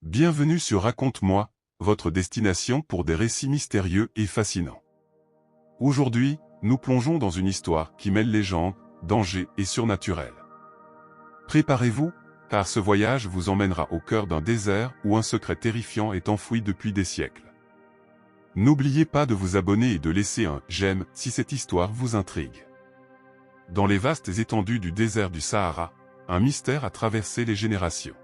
Bienvenue sur Raconte-moi, votre destination pour des récits mystérieux et fascinants. Aujourd'hui, nous plongeons dans une histoire qui mêle légende, danger et surnaturel. Préparez-vous, car ce voyage vous emmènera au cœur d'un désert où un secret terrifiant est enfoui depuis des siècles. N'oubliez pas de vous abonner et de laisser un « j'aime » si cette histoire vous intrigue. Dans les vastes étendues du désert du Sahara, un mystère a traversé les générations.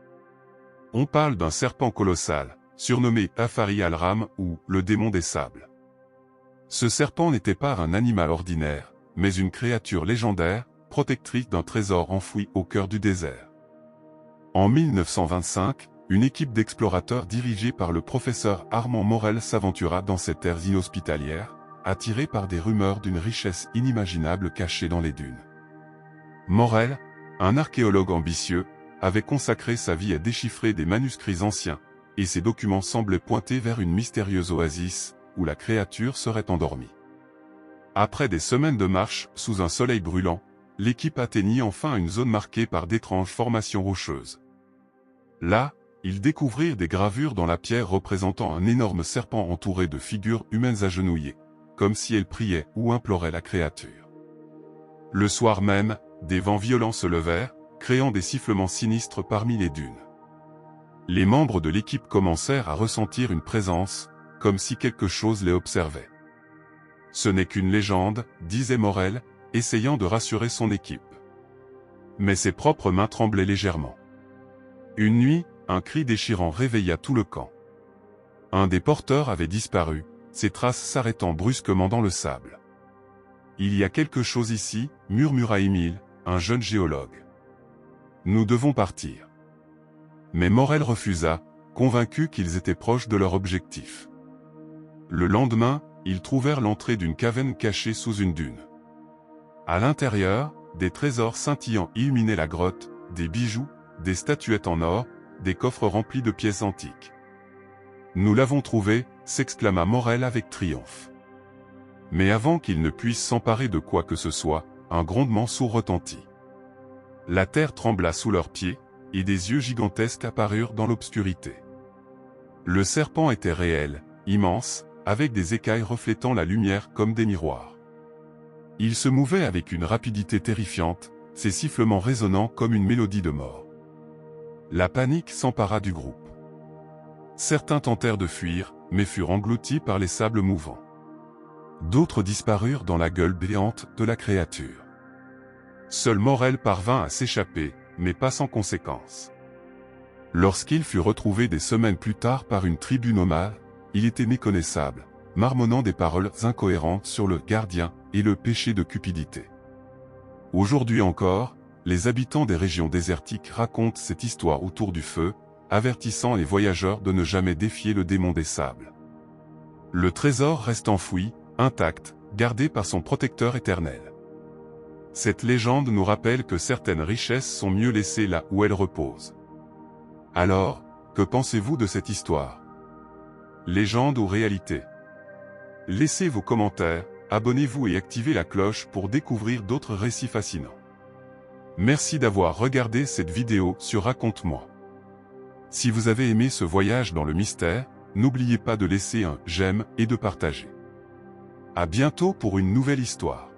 On parle d'un serpent colossal, surnommé Afari al-Ram ou le démon des sables. Ce serpent n'était pas un animal ordinaire, mais une créature légendaire, protectrice d'un trésor enfoui au cœur du désert. En 1925, une équipe d'explorateurs dirigée par le professeur Armand Morel s'aventura dans ces terres inhospitalières, attirés par des rumeurs d'une richesse inimaginable cachée dans les dunes. Morel, un archéologue ambitieux, avait consacré sa vie à déchiffrer des manuscrits anciens, et ces documents semblaient pointer vers une mystérieuse oasis, où la créature serait endormie. Après des semaines de marche, sous un soleil brûlant, l'équipe atteignit enfin une zone marquée par d'étranges formations rocheuses. Là, ils découvrirent des gravures dans la pierre représentant un énorme serpent entouré de figures humaines agenouillées, comme si elles priaient ou imploraient la créature. Le soir même, des vents violents se levèrent, créant des sifflements sinistres parmi les dunes. Les membres de l'équipe commencèrent à ressentir une présence, comme si quelque chose les observait. Ce n'est qu'une légende, disait Morel, essayant de rassurer son équipe. Mais ses propres mains tremblaient légèrement. Une nuit, un cri déchirant réveilla tout le camp. Un des porteurs avait disparu, ses traces s'arrêtant brusquement dans le sable. « Il y a quelque chose ici » murmura Émile, un jeune géologue. « Nous devons partir. » Mais Morel refusa, convaincu qu'ils étaient proches de leur objectif. Le lendemain, ils trouvèrent l'entrée d'une caverne cachée sous une dune. À l'intérieur, des trésors scintillants illuminaient la grotte, des bijoux, des statuettes en or, des coffres remplis de pièces antiques. « Nous l'avons trouvé » s'exclama Morel avec triomphe. Mais avant qu'ils ne puissent s'emparer de quoi que ce soit, un grondement sourd retentit. La terre trembla sous leurs pieds, et des yeux gigantesques apparurent dans l'obscurité. Le serpent était réel, immense, avec des écailles reflétant la lumière comme des miroirs. Il se mouvait avec une rapidité terrifiante, ses sifflements résonnant comme une mélodie de mort. La panique s'empara du groupe. Certains tentèrent de fuir, mais furent engloutis par les sables mouvants. D'autres disparurent dans la gueule béante de la créature. Seul Morel parvint à s'échapper, mais pas sans conséquence. Lorsqu'il fut retrouvé des semaines plus tard par une tribu nomade, il était méconnaissable, marmonnant des paroles incohérentes sur le gardien et le péché de cupidité. Aujourd'hui encore, les habitants des régions désertiques racontent cette histoire autour du feu, avertissant les voyageurs de ne jamais défier le démon des sables. Le trésor reste enfoui, intact, gardé par son protecteur éternel. Cette légende nous rappelle que certaines richesses sont mieux laissées là où elles reposent. Alors, que pensez-vous de cette histoire? Légende ou réalité? Laissez vos commentaires, abonnez-vous et activez la cloche pour découvrir d'autres récits fascinants. Merci d'avoir regardé cette vidéo sur Raconte-moi. Si vous avez aimé ce voyage dans le mystère, n'oubliez pas de laisser un « j'aime » et de partager. À bientôt pour une nouvelle histoire.